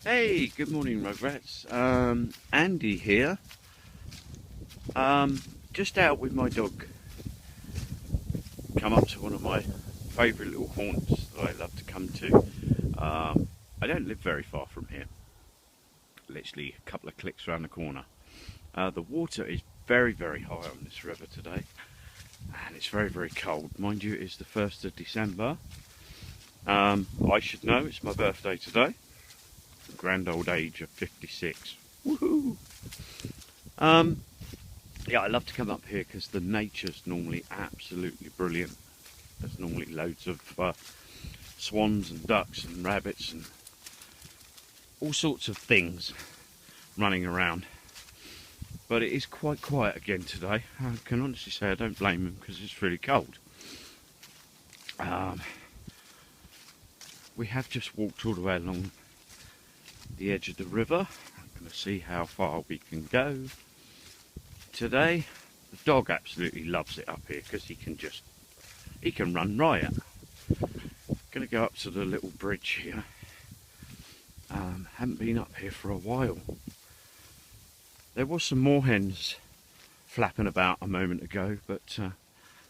Hey, good morning, Rugrats. Andy here. Just out with my dog. Come up to one of my favourite little haunts that I love to come to. I don't live very far from here. Literally a couple of clicks around the corner. The water is very, very high on this river today. And it's very, very cold. Mind you, it is the 1st of December. I should know, it's my birthday today. Grand old age of 56. Woohoo! Yeah, I love to come up here because the nature's normally absolutely brilliant. There's normally loads of swans and ducks and rabbits and all sorts of things running around. But it is quite quiet again today. I can honestly say I don't blame them because it's really cold. We have just walked all the way along the edge of the river. I'm going to see how far we can go today. The dog absolutely loves it up here because he can run riot. Going to go up to the little bridge here. Haven't been up here for a while. There was some moorhens flapping about a moment ago, but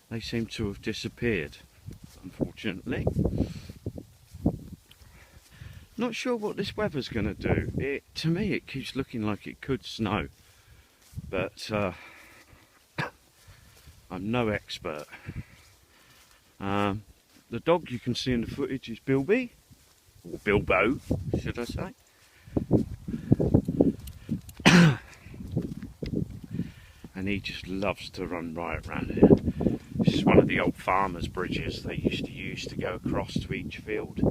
they seem to have disappeared, unfortunately. Not sure what this weather's going to do. To me, it keeps looking like it could snow, but I'm no expert. The dog you can see in the footage is Bilby, or Bilbo, should I say. And he just loves to run riot around here. This is one of the old farmers' bridges they used to use to go across to each field.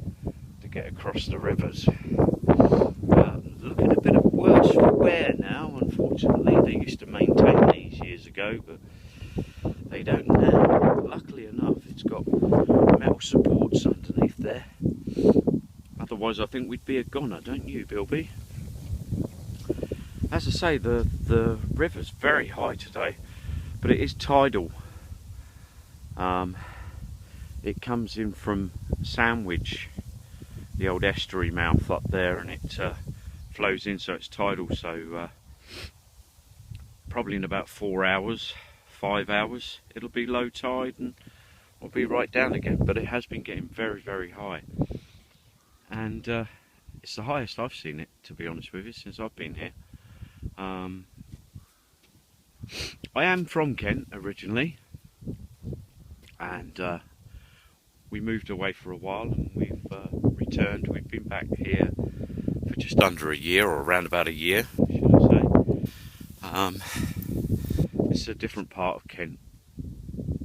Get across the rivers. Looking a bit of worse for wear now, unfortunately. They used to maintain these years ago, but they don't now. Luckily enough, it's got metal supports underneath there. Otherwise, I think we'd be a goner, don't you, Bilby? As I say, the river's very high today, but it is tidal. It comes in from Sandwich, the old estuary mouth up there, and it flows in, so it's tidal. So probably in about 4 hours, 5 hours, it'll be low tide and will be right down again. But it has been getting very, very high, and it's the highest I've seen it, to be honest with you, since I've been here. I am from Kent originally, and we moved away for a while, and we've returned. We've been back here for just under a year, or around about a year, should I say. It's a different part of Kent.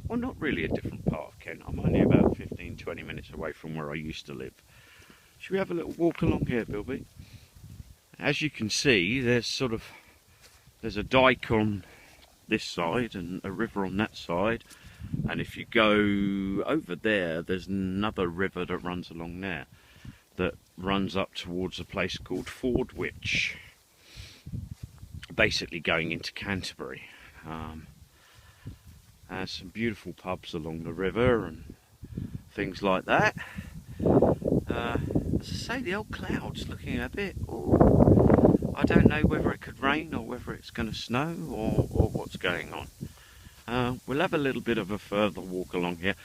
Well, not really a different part of Kent. I'm only about 15-20 minutes away from where I used to live. Should we have a little walk along here, Bilby? As you can see, there's a dike on this side and a river on that side. And if you go over there, there's another river that runs along there that runs up towards a place called Fordwich, basically going into Canterbury. There's some beautiful pubs along the river and things like that. As I say, the old clouds looking a bit, I don't know whether it could rain or whether it's going to snow or what's going on. We'll have a little bit of a further walk along here.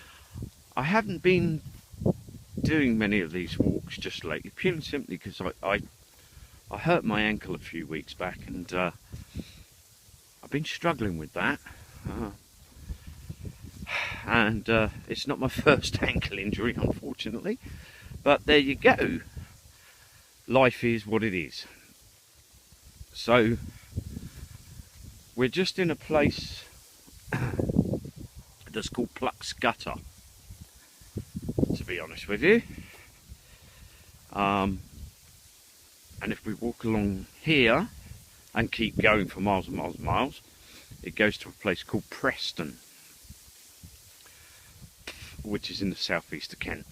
I haven't been doing many of these walks just lately, purely simply because I hurt my ankle a few weeks back, and I've been struggling with that. It's not my first ankle injury, unfortunately, but there you go. Life is what it is. So we're just in a place that's called Pluck's Gutter, to be honest with you. And if we walk along here and keep going for miles and miles and miles, it goes to a place called Preston, which is in the southeast of Kent.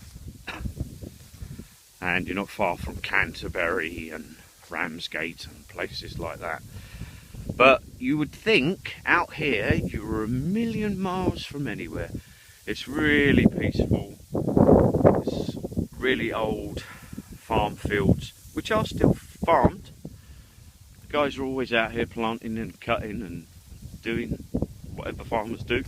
And you're not far from Canterbury and Ramsgate and places like that. But you would think out here you were a million miles from anywhere. It's really peaceful. It's really old farm fields, which are still farmed. The guys are always out here planting and cutting and doing whatever farmers do.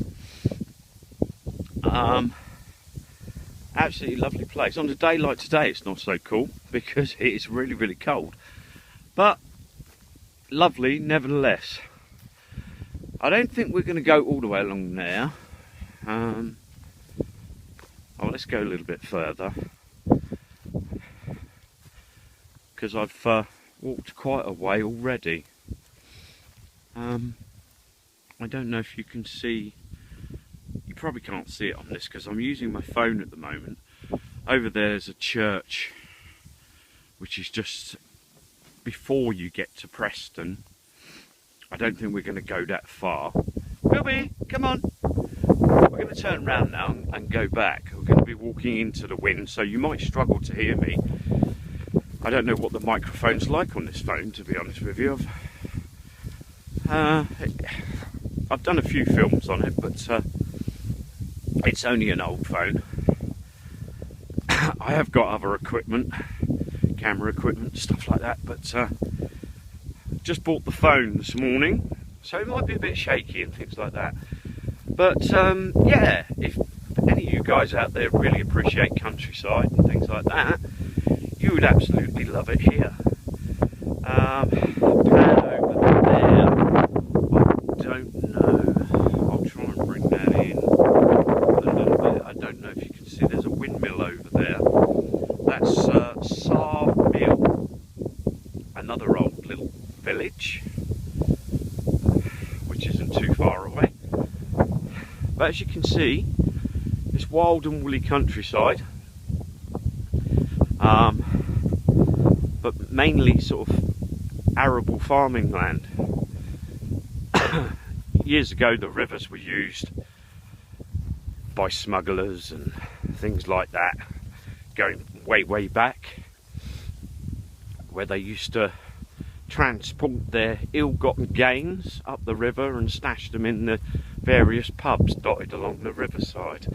Absolutely lovely place. On a day like today it's not so cool because it is really, really cold, but lovely nevertheless. I don't think we're going to go all the way along there. Oh, let's go a little bit further, because I've walked quite a way already. I don't know if you can see, you probably can't see it on this because I'm using my phone at the moment. Over there's a church which is just before you get to Preston. I don't think we're going to go that far. Bilby, come on! We're going to turn around now and go back. We're going to be walking into the wind, so you might struggle to hear me. I don't know what the microphone's like on this phone, to be honest with you. I've done a few films on it, but it's only an old phone. I have got other equipment, camera equipment, stuff like that, but just bought the phone this morning, so it might be a bit shaky and things like that. But yeah, if any of you guys out there really appreciate countryside and things like that, you would absolutely love it here. Pan over there, I don't know, I'll try and bring that in a little bit. I don't know if you can see, there's a windmill over there. That's Stour Mill, another old little village, which isn't too far away. But as you can see, it's wild and woolly countryside, but mainly sort of arable farming land. Years ago the rivers were used by smugglers and things like that, going way back, where they used to transport their ill-gotten gains up the river and stash them in the various pubs dotted along the riverside.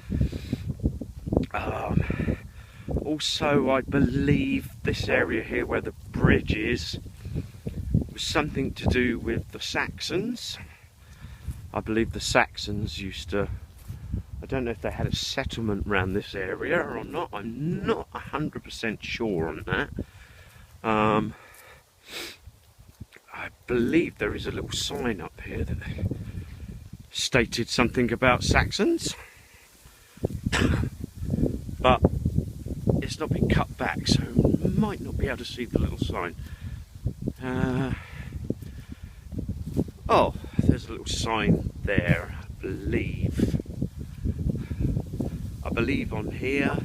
Also, I believe this area here where the bridge is was something to do with the Saxons. I believe the Saxons used to, I don't know if they had a settlement around this area or not, I'm not 100% sure on that. I believe there is a little sign up here that stated something about Saxons, but it's not been cut back, so you might not be able to see the little sign. Oh, there's a little sign there, I believe on here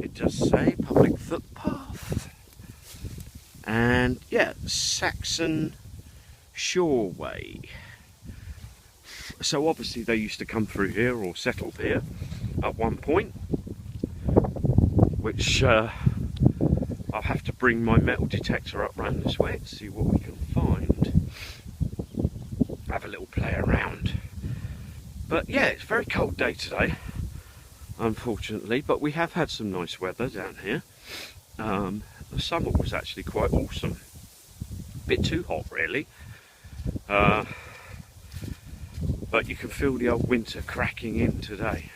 it does say public footpath, and yeah, Saxon Shoreway. So obviously they used to come through here or settled here at one point, which I'll have to bring my metal detector up round this way to see what we can find. Have a little play around. But yeah, it's a very cold day today, unfortunately, but we have had some nice weather down here. The summer was actually quite awesome. A bit too hot really. But you can feel the old winter cracking in today.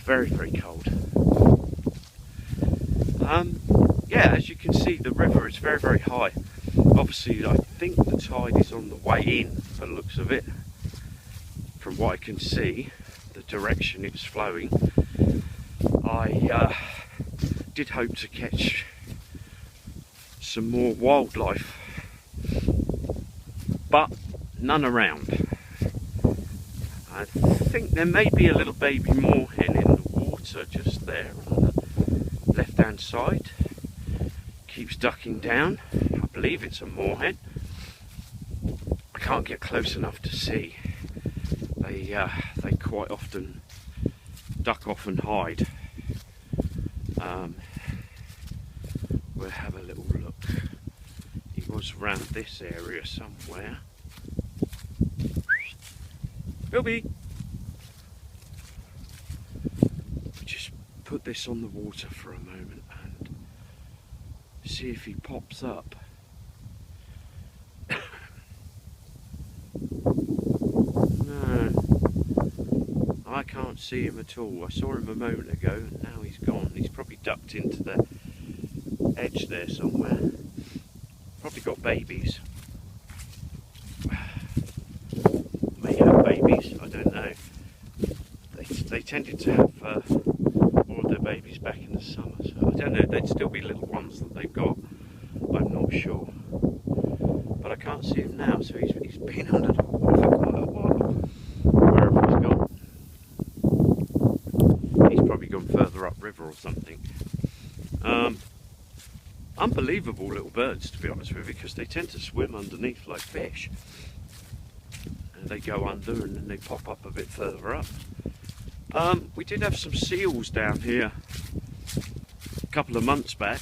Very cold. Yeah, as you can see, the river is very high. Obviously, I think the tide is on the way in, by the looks of it. From what I can see, the direction it's flowing. I did hope to catch some more wildlife, but none around. I think there may be a little baby moorhen in the water just there on the left hand side. Keeps ducking down. I believe it's a moorhen. I can't get close enough to see. They quite often duck off and hide. We'll have a little look. He was around this area somewhere. Bilby! Just put this on the water for a moment and see if he pops up. No, I can't see him at all. I saw him a moment ago and now he's gone. He's probably ducked into the edge there somewhere. Probably got babies. May have babies, I don't know. They tended to have more of their babies back in the summer, so I don't know, they'd still be little ones that they've got, I'm not sure. But I can't see him now, so he's been under the water for quite a while. Wherever he's gone. He's probably gone further upriver or something. Unbelievable little birds, to be honest with you, because they tend to swim underneath like fish. And they go under and then they pop up a bit further up. We did have some seals down here a couple of months back.